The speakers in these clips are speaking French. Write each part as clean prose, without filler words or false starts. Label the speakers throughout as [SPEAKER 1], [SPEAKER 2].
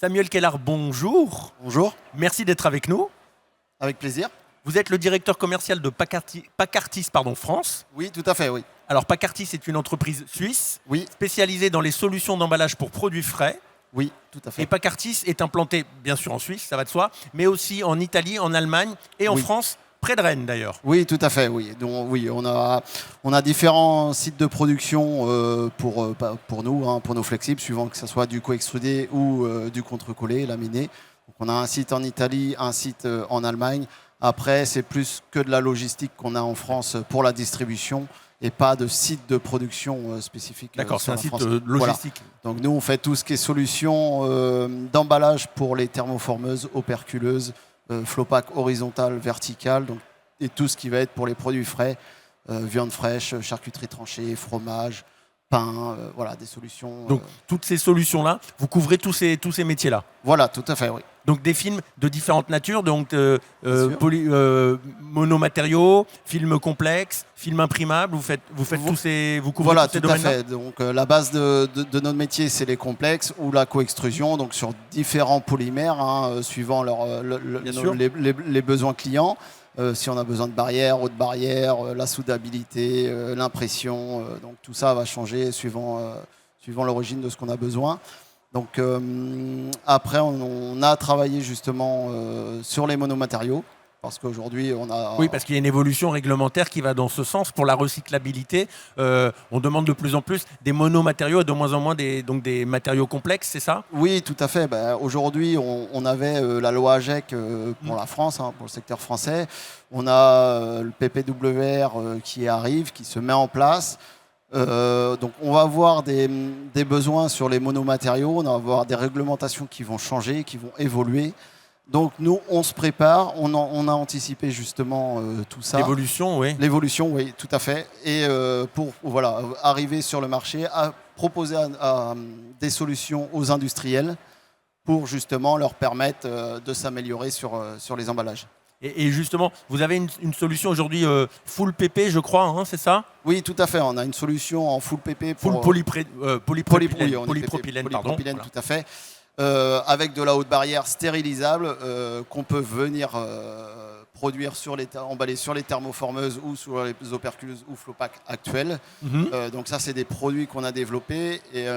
[SPEAKER 1] Samuel Kellard, bonjour.
[SPEAKER 2] Bonjour,
[SPEAKER 1] Merci d'être avec nous.
[SPEAKER 2] avec plaisir.
[SPEAKER 1] Vous êtes le directeur commercial de Pacartis France.
[SPEAKER 2] Oui, tout à fait, oui.
[SPEAKER 1] Alors Pacartis est une entreprise suisse
[SPEAKER 2] Oui,
[SPEAKER 1] spécialisée dans les solutions d'emballage pour produits frais.
[SPEAKER 2] oui, tout à
[SPEAKER 1] Et
[SPEAKER 2] fait.
[SPEAKER 1] Pacartis est implanté bien sûr en Suisse, ça va de soi, mais aussi en Italie, en Allemagne et en
[SPEAKER 2] Oui.
[SPEAKER 1] France, près de Rennes d'ailleurs.
[SPEAKER 2] Oui, tout à fait, oui. Donc, oui, on a différents sites de production pour nous, hein, pour nos flexibles, suivant que ce soit du co-extrudé ou du contre-collé, laminé. Donc, on a un site en Italie, un site en Allemagne. Après, c'est plus que de la logistique qu'on a en France pour la distribution et pas de site de production spécifique.
[SPEAKER 1] D'accord, c'est
[SPEAKER 2] sur
[SPEAKER 1] un
[SPEAKER 2] la
[SPEAKER 1] site
[SPEAKER 2] France. Voilà.
[SPEAKER 1] logistique.
[SPEAKER 2] Donc nous, on fait tout ce qui est solution d'emballage pour les thermoformeuses, operculeuses, flow-pack horizontal, vertical, donc, et tout ce qui va être pour les produits frais, viande fraîche, charcuterie tranchée, fromage, pain, voilà, des solutions.
[SPEAKER 1] Donc toutes ces solutions-là, vous couvrez tous ces métiers-là.
[SPEAKER 2] Voilà, tout à fait, oui.
[SPEAKER 1] Donc des films de différentes natures, donc
[SPEAKER 2] sûr.
[SPEAKER 1] monomatériaux, films complexes, films imprimables, vous couvrez
[SPEAKER 2] Voilà,
[SPEAKER 1] tous ces
[SPEAKER 2] tout à
[SPEAKER 1] domaines-là.
[SPEAKER 2] fait. Donc la base de notre métier, c'est les complexes ou la co-extrusion, donc sur différents polymères, hein, suivant
[SPEAKER 1] Bien sûr.
[SPEAKER 2] les besoins clients. Si on a besoin de barrières, haute barrière, la soudabilité, l'impression, donc tout ça va changer suivant l'origine de ce qu'on a besoin. Donc après, on a travaillé justement sur les monomatériaux, parce qu'aujourd'hui, on a...
[SPEAKER 1] Oui, parce qu'il y a une évolution réglementaire qui va dans ce sens. Pour la recyclabilité, on demande de plus en plus des monomatériaux et de moins en moins des matériaux complexes, c'est ça?
[SPEAKER 2] Oui, tout à fait. Ben, aujourd'hui, on avait la loi AGEC pour la France, hein, pour le secteur français. On a le PPWR qui arrive, qui se met en place. Donc on va avoir des besoins sur les monomatériaux, on va avoir des réglementations qui vont changer, qui vont évoluer. Donc nous, on se prépare, on a anticipé justement tout ça.
[SPEAKER 1] L'évolution, oui.
[SPEAKER 2] L'évolution, oui, tout à fait. Et pour voilà, arriver sur le marché, à proposer des solutions aux industriels pour justement leur permettre de s'améliorer sur les emballages.
[SPEAKER 1] Et justement, vous avez une solution aujourd'hui full PP, je crois, hein, c'est ça?
[SPEAKER 2] Oui, tout à fait. On a une solution en full PP pour
[SPEAKER 1] Full polypropylène,
[SPEAKER 2] polypropylène,
[SPEAKER 1] pardon.
[SPEAKER 2] tout
[SPEAKER 1] Voilà.
[SPEAKER 2] à fait. Avec de la haute barrière stérilisable qu'on peut venir produire emballer sur les thermoformeuses ou sur les operculeuses ou flow-pack actuels. Donc ça, c'est des produits qu'on a développés. Et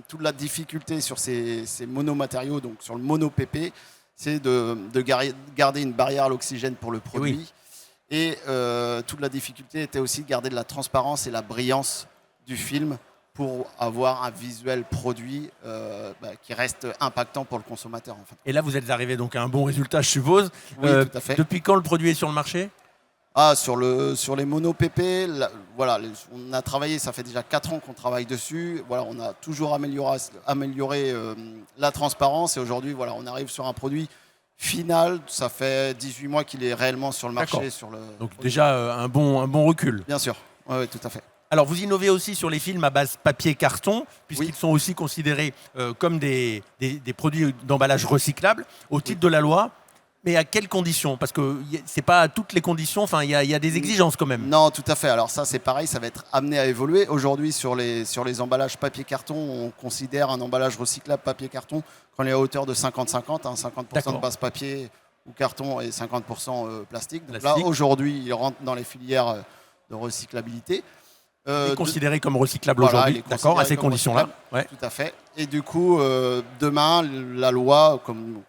[SPEAKER 2] toute la difficulté sur ces monomatériaux, donc sur le mono-PP, c'est de garder une barrière à l'oxygène pour le produit.
[SPEAKER 1] Oui.
[SPEAKER 2] Et toute la difficulté était aussi de garder de la transparence et la brillance du film pour avoir un visuel produit qui reste impactant pour le consommateur. En fait.
[SPEAKER 1] Et là, vous êtes arrivé donc à un bon résultat, je suppose.
[SPEAKER 2] Oui, tout à fait.
[SPEAKER 1] Depuis quand le produit est sur le marché?
[SPEAKER 2] Sur les mono PP, voilà, on a travaillé, ça fait déjà 4 ans qu'on travaille dessus. Voilà, on a toujours amélioré la transparence et aujourd'hui, voilà, on arrive sur un produit final. Ça fait 18 mois qu'il est réellement sur le marché.
[SPEAKER 1] Donc déjà un bon recul.
[SPEAKER 2] Bien sûr, oui, tout à fait.
[SPEAKER 1] Alors vous innovez aussi sur les films à base papier-carton, puisqu'ils sont aussi considérés comme des produits d'emballage recyclables au titre de la loi. Mais à quelles conditions? Parce que c'est pas à toutes les conditions, enfin il y a des exigences quand même.
[SPEAKER 2] Non, tout à fait. Alors ça, c'est pareil, ça va être amené à évoluer. Aujourd'hui, sur les emballages papier-carton, on considère un emballage recyclable papier-carton quand il est à hauteur de 50-50, hein, 50% de base papier ou carton et 50% plastique. Donc là, aujourd'hui, il rentre dans les filières de recyclabilité.
[SPEAKER 1] Il est considéré comme recyclable aujourd'hui, d'accord, à ces conditions-là.
[SPEAKER 2] Ouais. Tout à fait. Et du coup, demain, la loi, comme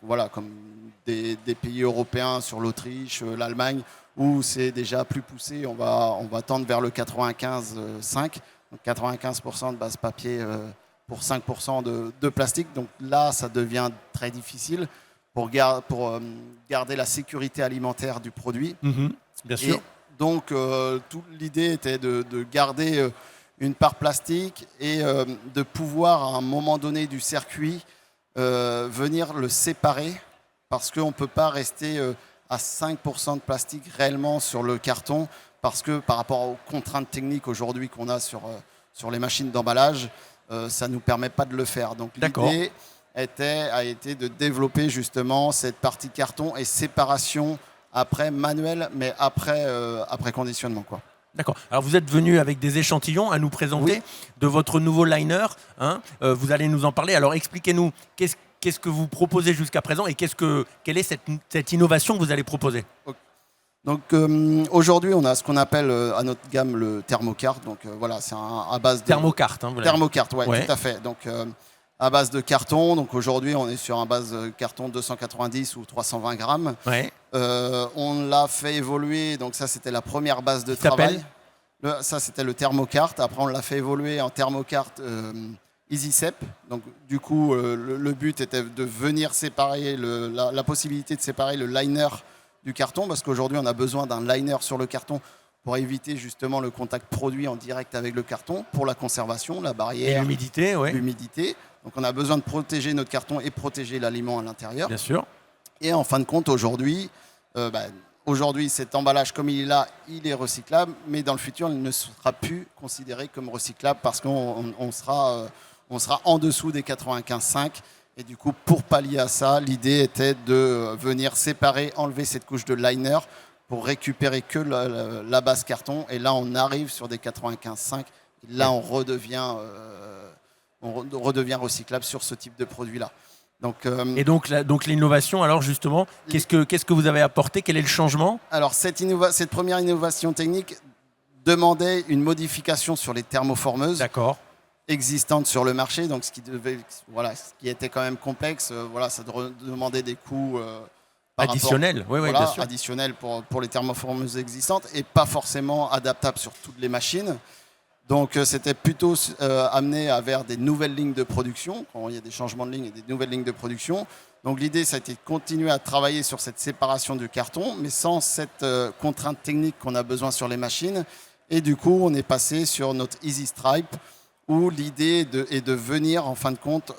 [SPEAKER 2] des pays européens sur l'Autriche, l'Allemagne, où c'est déjà plus poussé, on va tendre vers le 95-5, donc 95% de base papier pour 5% de plastique. Donc là, ça devient très difficile pour garder la sécurité alimentaire du produit.
[SPEAKER 1] Bien sûr.
[SPEAKER 2] Et donc, toute l'idée était de garder une part plastique et de pouvoir, à un moment donné du circuit, venir le séparer parce qu'on ne peut pas rester à 5% de plastique réellement sur le carton parce que par rapport aux contraintes techniques aujourd'hui qu'on a sur les machines d'emballage, ça ne nous permet pas de le faire. Donc l'idée a été de développer justement cette partie carton et séparation après manuel, mais après conditionnement, quoi.
[SPEAKER 1] D'accord. Alors vous êtes venu avec des échantillons à nous présenter de votre nouveau liner. Hein. Vous allez nous en parler. Alors expliquez-nous qu'est-ce que vous proposez jusqu'à présent et quelle est cette innovation que vous allez proposer?
[SPEAKER 2] Donc aujourd'hui, on a ce qu'on appelle à notre gamme le thermocart. Donc voilà, c'est à base de
[SPEAKER 1] Thermocart.
[SPEAKER 2] Thermocart, ouais, tout à fait. Donc à base de carton. Donc aujourd'hui, on est sur un base de carton 290 ou 320 grammes.
[SPEAKER 1] Ouais.
[SPEAKER 2] On l'a fait évoluer. Donc ça, c'était la première base de travail. Ça, c'était le thermocart. Après, on l'a fait évoluer en thermocart EasySep. Donc du coup, le but était de venir séparer la possibilité de séparer le liner du carton, parce qu'aujourd'hui on a besoin d'un liner sur le carton pour éviter justement le contact produit en direct avec le carton, pour la conservation, la barrière,
[SPEAKER 1] et l'humidité, ouais.
[SPEAKER 2] l'humidité. Donc on a besoin de protéger notre carton et protéger l'aliment à l'intérieur.
[SPEAKER 1] Bien sûr.
[SPEAKER 2] Et en fin de compte, aujourd'hui, cet emballage comme il est là, il est recyclable, mais dans le futur, il ne sera plus considéré comme recyclable parce qu'on sera en dessous des 95,5. Et du coup, pour pallier à ça, l'idée était de venir séparer, enlever cette couche de liner pour récupérer que la base carton. Et là, on arrive sur des 95,5. Et là, on redevient recyclable sur ce type de produit-là.
[SPEAKER 1] Et donc l'innovation, alors justement, qu'est-ce que vous avez apporté? Quel est le changement?
[SPEAKER 2] Alors, cette première innovation technique demandait une modification sur les thermoformeuses.
[SPEAKER 1] D'accord.
[SPEAKER 2] Existantes sur le marché, donc ce qui était quand même complexe, ça demandait des coûts
[SPEAKER 1] additionnels, bien sûr.
[SPEAKER 2] Additionnels pour les thermoformeuses existantes et pas forcément adaptables sur toutes les machines. Donc c'était plutôt amené vers des nouvelles lignes de production, quand il y a des changements de ligne et des nouvelles lignes de production. Donc l'idée, ça a été de continuer à travailler sur cette séparation du carton, mais sans cette contrainte technique qu'on a besoin sur les machines. Et du coup, on est passé sur notre Easy Stripe, où l'idée est de venir, en fin de compte,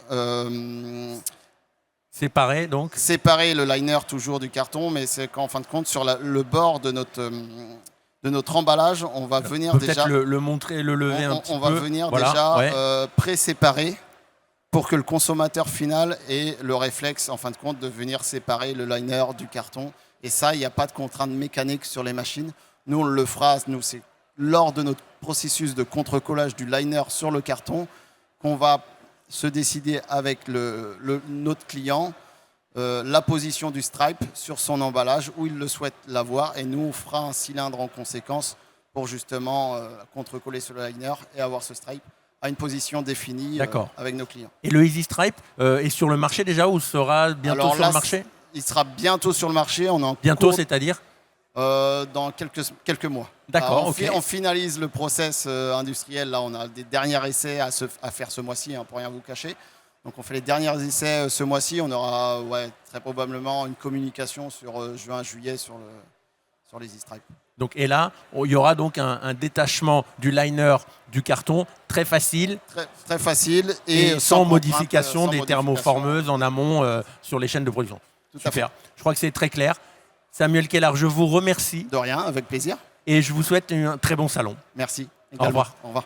[SPEAKER 1] séparer
[SPEAKER 2] le liner toujours du carton, mais c'est qu'en fin de compte, sur le bord de notre emballage, on va venir déjà...
[SPEAKER 1] Peut-être le montrer, le lever un petit peu.
[SPEAKER 2] On va venir déjà pré-séparer pour que le consommateur final ait le réflexe, en fin de compte, de venir séparer le liner du carton. Et ça, il n'y a pas de contrainte mécanique sur les machines. Nous, on le fera, c'est lors de notre processus de contre-collage du liner sur le carton qu'on va se décider avec notre client la position du stripe sur son emballage, où il le souhaite l'avoir, et nous on fera un cylindre en conséquence pour justement contre-coller sur le liner et avoir ce stripe à une position définie avec nos clients.
[SPEAKER 1] Et le Easy Stripe est sur le marché déjà, ou sera bientôt sur le marché?
[SPEAKER 2] Il sera bientôt sur le marché.
[SPEAKER 1] Bientôt, c'est-à-dire
[SPEAKER 2] dans quelques mois.
[SPEAKER 1] D'accord,
[SPEAKER 2] on finalise le process industriel. Là, on a des derniers essais à faire ce mois-ci, pour rien vous cacher. Donc, on fait les derniers essais ce mois-ci. On aura très probablement une communication sur juin-juillet sur les e-stripes.
[SPEAKER 1] Donc, et là, il y aura donc un détachement du liner du carton très facile.
[SPEAKER 2] Très facile.
[SPEAKER 1] Et sans modification des thermoformeuses en amont sur les chaînes de production. Super. Je crois que c'est très clair. Samuel Keller, je vous remercie.
[SPEAKER 2] De rien, avec plaisir.
[SPEAKER 1] Et je vous souhaite un très bon salon.
[SPEAKER 2] Merci.
[SPEAKER 1] Au revoir.
[SPEAKER 2] Au revoir.